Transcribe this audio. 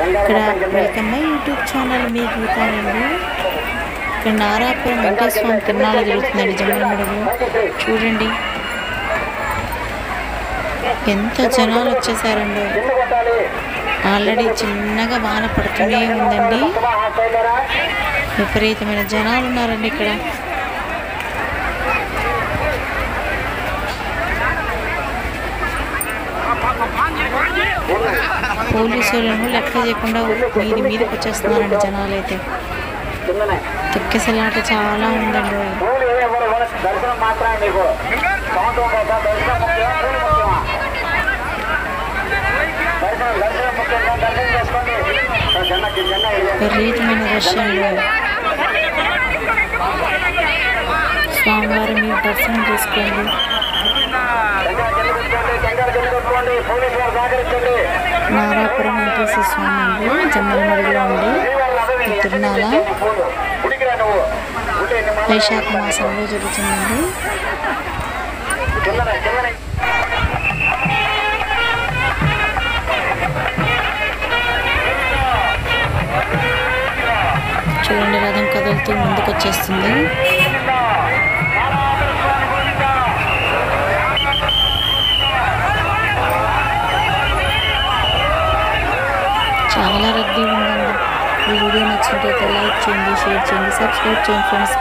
ఇక్కడ welcome my YouTube channel మీ గీతానండి. ఇక్కడ నారాపురం వెంకటేశ్వర స్వామి తిరునాళ్ళు జరుగుతుందండి జమ్మలమడుగులో. చూడండి ఎంత జనాలు వచ్చేసారండి. ఆల్రెడీ చిన్నగా వాన పడుతూనే ఉందండి. విపరీతమైన జనాలు ఉన్నారండి ఇక్కడ. పోలీసులను లెక్క చేయకుండా మీదకి వచ్చేస్తున్నారండి జనాలు. అయితే తొక్కేసలాట చాలా ఉందండి. విపరీతమైన దర్శనంలో స్వామివారి మీరు దర్శనం చేసుకోండి. నారాపురం వెంకటేశ్వర స్వామి అండి జమ్మలమడుగులో ఉండి తిరునాళ వైశాఖ మాసంలో జరుగుతుందండి. చూడండి రథం కదులుతూ ముందుకు వచ్చేస్తుంది. చాలా రద్దీ ఉందండి. ఈ వీడియో నచ్చినట్లయితే లైక్ చేయండి, షేర్ చేయండి, సబ్స్క్రైబ్ చేయండి ఫ్రెండ్స్.